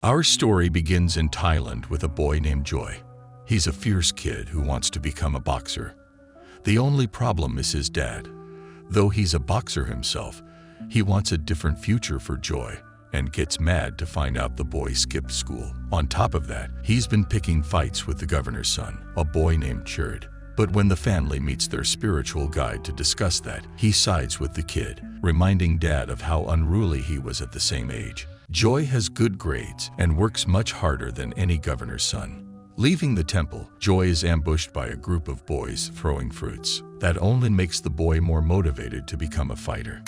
Our story begins in Thailand with a boy named Joy. He's a fierce kid who wants to become a boxer. The only problem is his dad. Though he's a boxer himself, he wants a different future for Joy and gets mad to find out the boy skipped school. On top of that, he's been picking fights with the governor's son, a boy named Cherd. But when the family meets their spiritual guide to discuss that, he sides with the kid, reminding Dad of how unruly he was at the same age. Joy has good grades and works much harder than any governor's son. Leaving the temple, Joy is ambushed by a group of boys throwing fruits. That only makes the boy more motivated to become a fighter.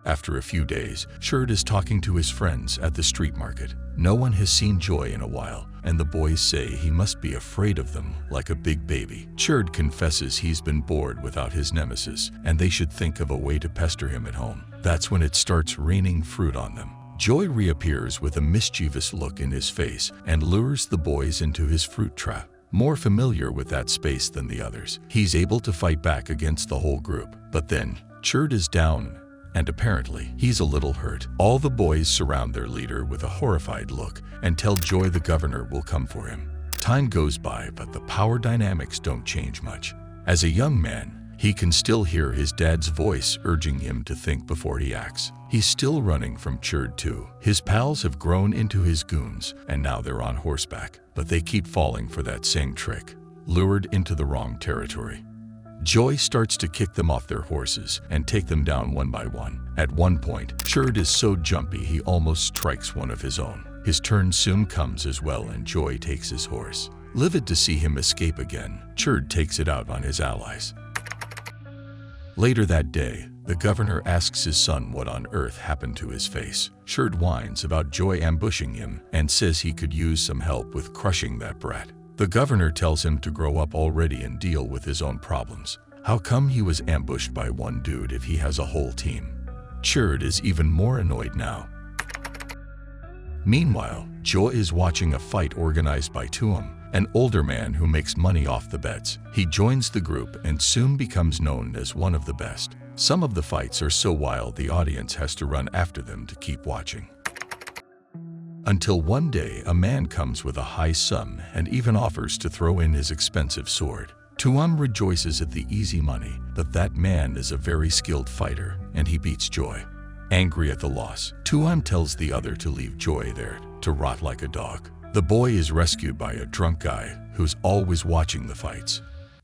After a few days, Cherd is talking to his friends at the street market. No one has seen Joy in a while, and the boys say he must be afraid of them like a big baby. Cherd confesses he's been bored without his nemesis, and they should think of a way to pester him at home. That's when it starts raining fruit on them. Joy reappears with a mischievous look in his face and lures the boys into his fruit trap. More familiar with that space than the others, he's able to fight back against the whole group. But then, Cherd is down, and apparently, he's a little hurt. All the boys surround their leader with a horrified look and tell Joy the governor will come for him. Time goes by, but the power dynamics don't change much. As a young man, he can still hear his dad's voice urging him to think before he acts. He's still running from Cherd too. His pals have grown into his goons, and now they're on horseback, but they keep falling for that same trick, lured into the wrong territory. Joy starts to kick them off their horses and take them down one by one. At one point, Cherd is so jumpy he almost strikes one of his own. His turn soon comes as well, and Joy takes his horse. Livid to see him escape again, Cherd takes it out on his allies. Later that day, the governor asks his son what on earth happened to his face. Cherd whines about Joy ambushing him and says he could use some help with crushing that brat. The governor tells him to grow up already and deal with his own problems. How come he was ambushed by one dude if he has a whole team? Cherd is even more annoyed now. Meanwhile, Joy is watching a fight organized by Tuam, an older man who makes money off the bets. He joins the group and soon becomes known as one of the best. Some of the fights are so wild the audience has to run after them to keep watching. Until one day, a man comes with a high sum and even offers to throw in his expensive sword. Tuam rejoices at the easy money, but that man is a very skilled fighter, and he beats Joy. Angry at the loss, Tuam tells the other to leave Joy there to rot like a dog. The boy is rescued by a drunk guy who's always watching the fights.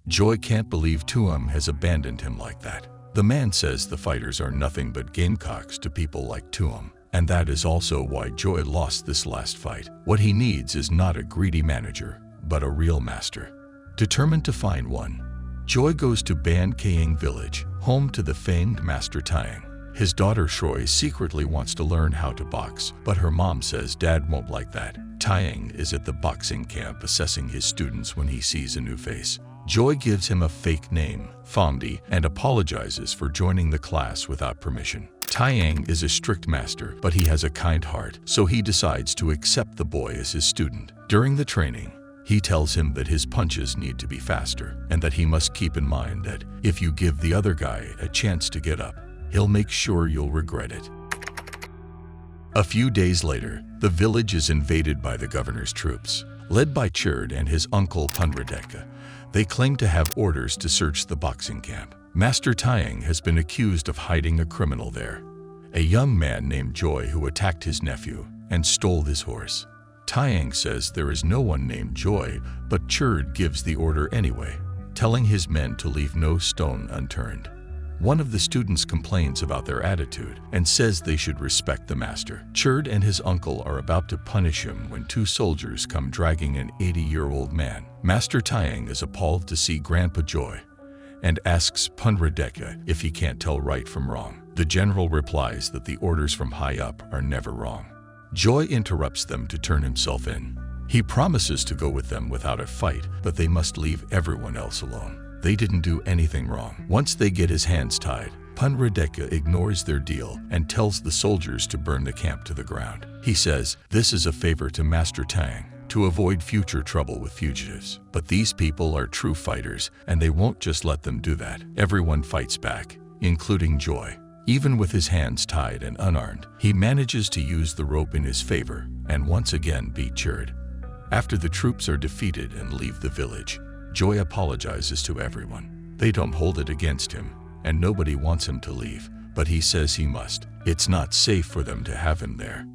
Joy can't believe Tuam has abandoned him like that. The man says the fighters are nothing but gamecocks to people like Tuam. And that is also why Joy lost this last fight. What he needs is not a greedy manager, but a real master. Determined to find one, Joy goes to Ban Kaeng village, home to the famed Master Taeng. His daughter Shroy secretly wants to learn how to box, but her mom says Dad won't like that. Taeng is at the boxing camp assessing his students when he sees a new face. Joy gives him a fake name, Thongdee, and apologizes for joining the class without permission. Taeng is a strict master, but he has a kind heart, so he decides to accept the boy as his student. During the training, he tells him that his punches need to be faster, and that he must keep in mind that if you give the other guy a chance to get up, he'll make sure you'll regret it. A few days later, the village is invaded by the governor's troops. Led by Cherd and his uncle Punradeka, they claim to have orders to search the boxing camp. Master Taeng has been accused of hiding a criminal there, a young man named Joy who attacked his nephew and stole his horse. Taeng says there is no one named Joy, but Cherd gives the order anyway, telling his men to leave no stone unturned. One of the students complains about their attitude and says they should respect the master. Cherd and his uncle are about to punish him when two soldiers come dragging an 80-year-old man. Master Taeng is appalled to see Grandpa Joy and asks Punradeka if he can't tell right from wrong. The general replies that the orders from high up are never wrong. Joy interrupts them to turn himself in. He promises to go with them without a fight, but they must leave everyone else alone. They didn't do anything wrong. Once they get his hands tied, Punradeka ignores their deal and tells the soldiers to burn the camp to the ground. He says this is a favor to Master Taeng to avoid future trouble with fugitives. But these people are true fighters, and they won't just let them do that. Everyone fights back, including Joy. Even with his hands tied and unarmed, he manages to use the rope in his favor and once again beat Cherd. After the troops are defeated and leave the village, Joy apologizes to everyone. They don't hold it against him, and nobody wants him to leave, but he says he must. It's not safe for them to have him there.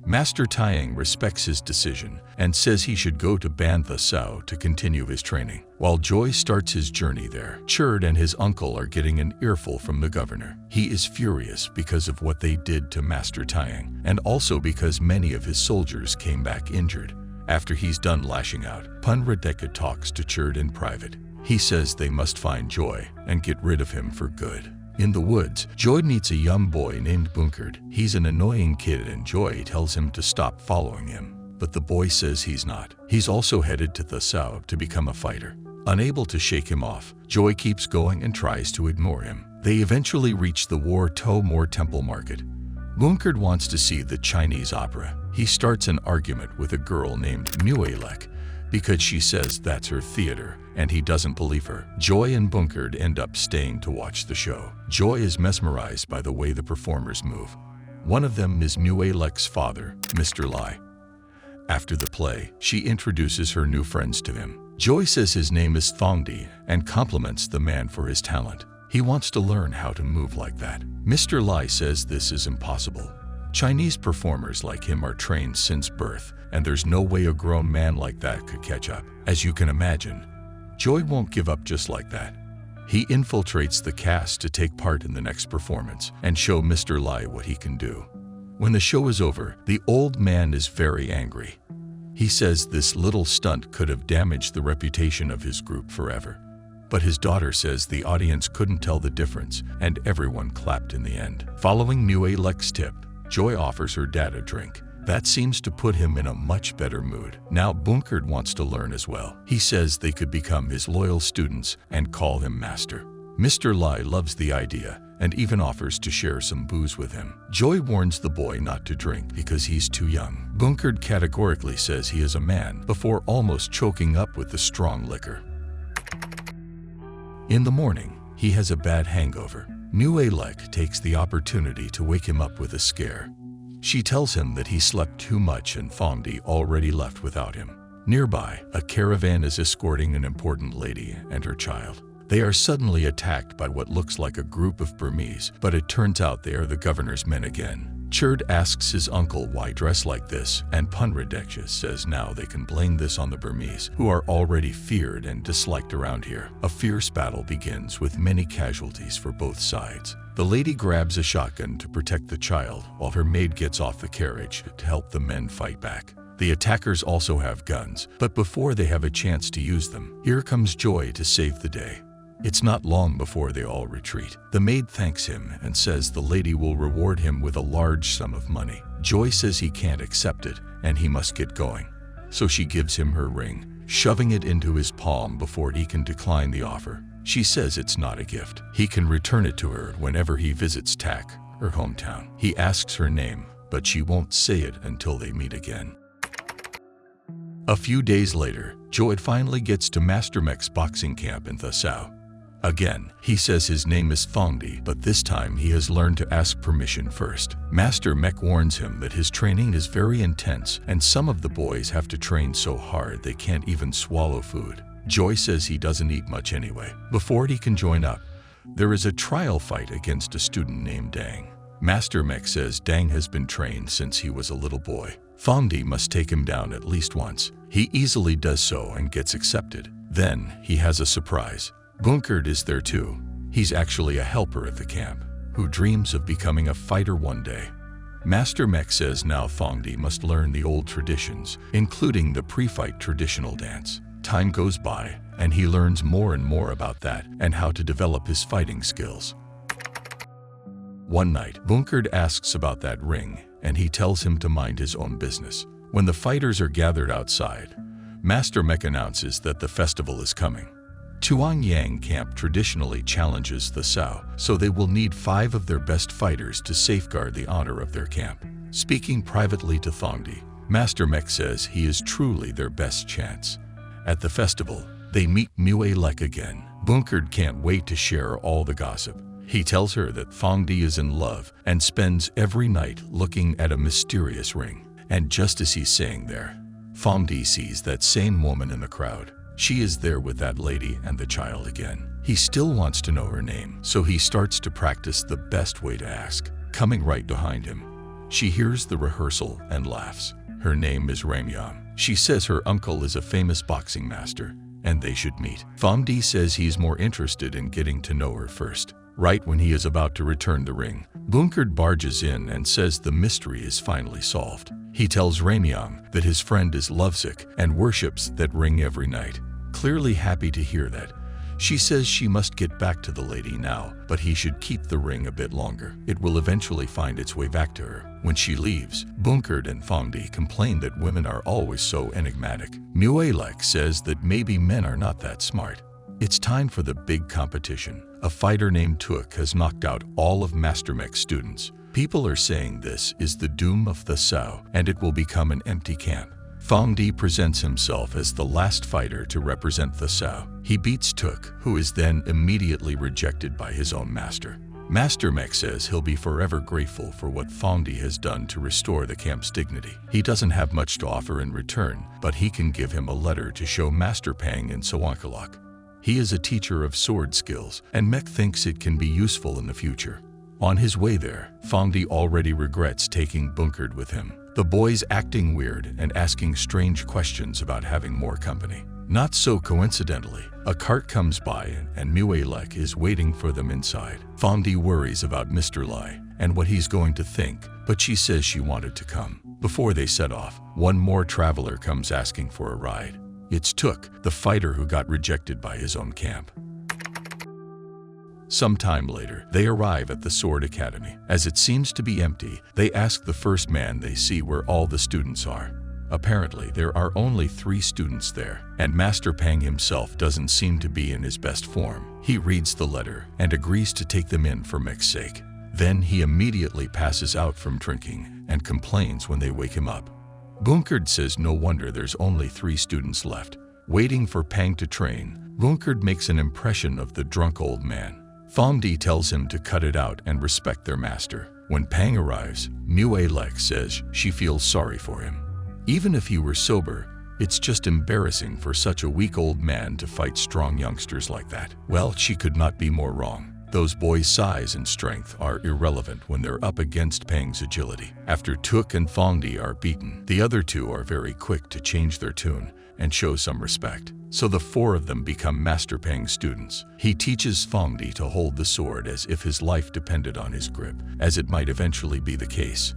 Master Taiyang respects his decision and says he should go to Ban Tha Sao to continue his training. While Joy starts his journey there, Cherd and his uncle are getting an earful from the governor. He is furious because of what they did to Master Taiyang, and also because many of his soldiers came back injured. After he's done lashing out, Punradeka talks to Cherd in private. He says they must find Joy and get rid of him for good. In the woods, Joy meets a young boy named Bunkard. He's an annoying kid and Joy tells him to stop following him, but the boy says he's not. He's also headed to Tha Sao to become a fighter. Unable to shake him off, Joy keeps going and tries to ignore him. They eventually reach the War To More Temple Market. Bunkard wants to see the Chinese opera. He starts an argument with a girl named Muay Lek because she says that's her theater, and he doesn't believe her. Joy and Bunkard end up staying to watch the show. Joy is mesmerized by the way the performers move. One of them is Muay Lek's father, Mr. Lai. After the play, she introduces her new friends to him. Joy says his name is Thongdee and compliments the man for his talent. He wants to learn how to move like that. Mr. Lai says this is impossible. Chinese performers like him are trained since birth, and there's no way a grown man like that could catch up. As you can imagine, Joy won't give up just like that. He infiltrates the cast to take part in the next performance and show Mr. Lai what he can do. When the show is over, the old man is very angry. He says this little stunt could have damaged the reputation of his group forever. But his daughter says the audience couldn't tell the difference, and everyone clapped in the end. Following Muay Lek's tip, Joy offers her dad a drink. That seems to put him in a much better mood. Now Bunkard wants to learn as well. He says they could become his loyal students and call him master. Mr. Lai loves the idea and even offers to share some booze with him. Joy warns the boy not to drink because he's too young. Bunkard categorically says he is a man before almost choking up with the strong liquor. In the morning, he has a bad hangover. Muay Lek takes the opportunity to wake him up with a scare. She tells him that he slept too much and Thongdee already left without him. Nearby, a caravan is escorting an important lady and her child. They are suddenly attacked by what looks like a group of Burmese, but it turns out they are the governor's men again. Cherd asks his uncle why dress like this, and Punradeka says now they can blame this on the Burmese, who are already feared and disliked around here. A fierce battle begins with many casualties for both sides. The lady grabs a shotgun to protect the child, while her maid gets off the carriage to help the men fight back. The attackers also have guns, but before they have a chance to use them, here comes Joy to save the day. It's not long before they all retreat. The maid thanks him and says the lady will reward him with a large sum of money. Joy says he can't accept it and he must get going. So she gives him her ring, shoving it into his palm before he can decline the offer. She says it's not a gift. He can return it to her whenever he visits Tak, her hometown. He asks her name, but she won't say it until they meet again. A few days later, Joy finally gets to Master Mek's boxing camp in Tha Sao. Again, he says his name is Thongdee, but this time he has learned to ask permission first. Master Mek warns him that his training is very intense and some of the boys have to train so hard they can't even swallow food. Joy says he doesn't eat much anyway. Before he can join up, there is a trial fight against a student named Dang. Master Mek says Dang has been trained since he was a little boy. Thongdee must take him down at least once. He easily does so and gets accepted. Then he has a surprise. Bunkard is there too. He's actually a helper at the camp, who dreams of becoming a fighter one day. Master Mek says now Thongdee must learn the old traditions, including the pre-fight traditional dance. Time goes by, and he learns more and more about that and how to develop his fighting skills. One night, Bunkard asks about that ring, and he tells him to mind his own business. When the fighters are gathered outside, Master Mek announces that the festival is coming. Tuang Yang camp traditionally challenges the Sao, so they will need 5 of their best fighters to safeguard the honor of their camp. Speaking privately to Thongdee, Master Mek says he is truly their best chance. At the festival, they meet Muay Lek again. Bunkard can't wait to share all the gossip. He tells her that Thongdee is in love and spends every night looking at a mysterious ring. And just as he's saying there, Thongdee sees that same woman in the crowd. She is there with that lady and the child again. He still wants to know her name, so he starts to practice the best way to ask. Coming right behind him, she hears the rehearsal and laughs. Her name is Ramyeon. She says her uncle is a famous boxing master, and they should meet. Thongdee says he's more interested in getting to know her first. Right when he is about to return the ring, Bunkard barges in and says the mystery is finally solved. He tells Ramyeon that his friend is lovesick and worships that ring every night. Clearly happy to hear that, she says she must get back to the lady now, but he should keep the ring a bit longer. It will eventually find its way back to her. When she leaves, Bunkard and Thongdee complain that women are always so enigmatic. Muay says that maybe men are not that smart. It's time for the big competition. A fighter named Tuk has knocked out all of Master Mech's students. People are saying this is the doom of the Sao, and it will become an empty camp. Thongdee presents himself as the last fighter to represent the Sao. He beats Tuk, who is then immediately rejected by his own master. Master Mech says he'll be forever grateful for what Thongdee has done to restore the camp's dignity. He doesn't have much to offer in return, but he can give him a letter to show Master Pang in Sawankalak. He is a teacher of sword skills, and Mech thinks it can be useful in the future. On his way there, Thongdee already regrets taking Bunkard with him. The boy's acting weird and asking strange questions about having more company. Not so coincidentally, a cart comes by and Muay is waiting for them inside. Thongdee worries about Mr. Lai and what he's going to think, but she says she wanted to come. Before they set off, one more traveler comes asking for a ride. It's Tuk, the fighter who got rejected by his own camp. Some time later, they arrive at the Sword Academy. As it seems to be empty, they ask the first man they see where all the students are. Apparently, there are only 3 students there, and Master Pang himself doesn't seem to be in his best form. He reads the letter and agrees to take them in for Mech's sake. Then he immediately passes out from drinking and complains when they wake him up. Bunkard says no wonder there's only 3 students left. Waiting for Pang to train, Bunkard makes an impression of the drunk old man. Thongdee tells him to cut it out and respect their master. When Pang arrives, Muay says she feels sorry for him. Even if he were sober, it's just embarrassing for such a weak old man to fight strong youngsters like that. Well, she could not be more wrong. Those boys' size and strength are irrelevant when they're up against Pang's agility. After Tuk and Thongdee are beaten, the other 2 are very quick to change their tune and show some respect. So the 4 of them become Master Pang's students. He teaches Thongdee to hold the sword as if his life depended on his grip, as it might eventually be the case.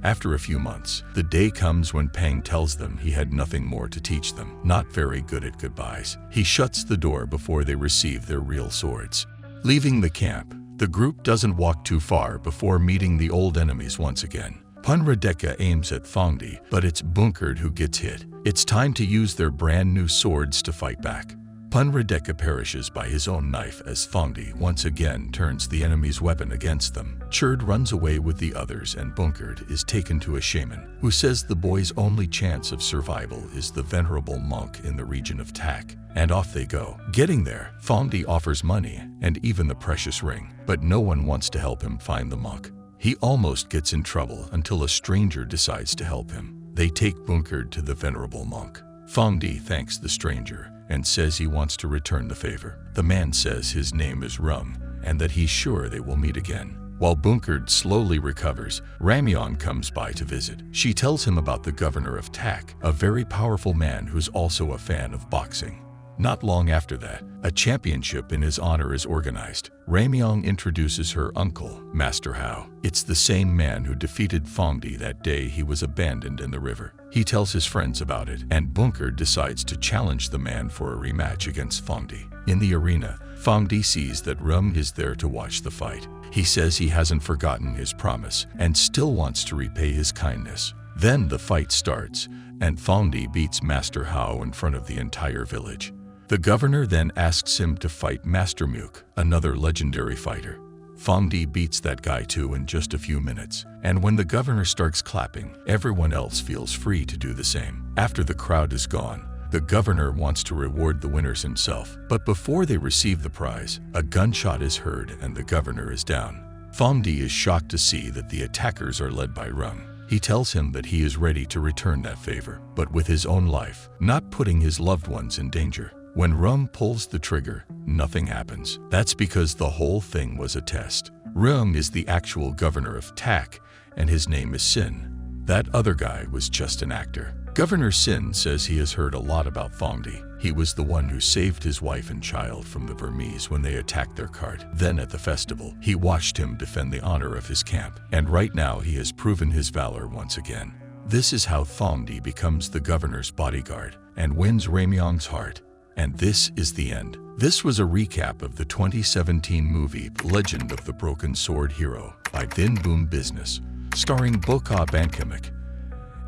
After a few months, the day comes when Pang tells them he had nothing more to teach them. Not very good at goodbyes, he shuts the door before they receive their real swords. Leaving the camp, the group doesn't walk too far before meeting the old enemies once again. Punradeka aims at Thongdee, but it's Bunkard who gets hit. It's time to use their brand new swords to fight back. Punradeka perishes by his own knife as Thongdee once again turns the enemy's weapon against them. Churd runs away with the others and Bunkard is taken to a shaman, who says the boy's only chance of survival is the venerable monk in the region of Tak. And off they go. Getting there, Thongdee offers money and even the precious ring, but no one wants to help him find the monk. He almost gets in trouble until a stranger decides to help him. They take Bunkard to the venerable monk. Thongdee thanks the stranger and says he wants to return the favor. The man says his name is Rum and that he's sure they will meet again. While Bunkard slowly recovers, Ramyeon comes by to visit. She tells him about the governor of Tak, a very powerful man who's also a fan of boxing. Not long after that, a championship in his honor is organized. Ramyeon introduces her uncle, Master Hao. It's the same man who defeated Thongdee that day he was abandoned in the river. He tells his friends about it, and Bunkard decides to challenge the man for a rematch against Thongdee. In the arena, Thongdee sees that Rum is there to watch the fight. He says he hasn't forgotten his promise and still wants to repay his kindness. Then the fight starts, and Thongdee beats Master Hao in front of the entire village. The governor then asks him to fight Master Mook, another legendary fighter. Thongdee beats that guy too in just a few minutes, and when the governor starts clapping, everyone else feels free to do the same. After the crowd is gone, The governor wants to reward the winners himself, but before they receive the prize, a gunshot is heard and the governor is down. Thongdee is shocked to see that the attackers are led by Rum. He tells him that he is ready to return that favor, but with his own life, not putting his loved ones in danger. When Rum pulls the trigger, nothing happens. That's because the whole thing was a test. Rum is the actual governor of Tak, and his name is Sin. That other guy was just an actor. Governor Sin says he has heard a lot about Thongdee. He was the one who saved his wife and child from the Burmese when they attacked their cart. Then at the festival, he watched him defend the honor of his camp, and right now he has proven his valor once again. This is how Thongdee becomes the governor's bodyguard and wins Ramyong's heart. And this is the end. This was a recap of the 2017 movie Legend of the Broken Sword Hero by Thin Boom Business, starring Boka Bankimik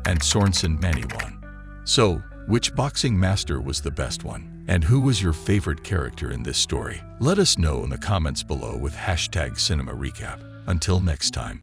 and Sorensen Maniwan. So, which boxing master was the best one? And who was your favorite character in this story? Let us know in the comments below with #CinemaRecap. Until next time.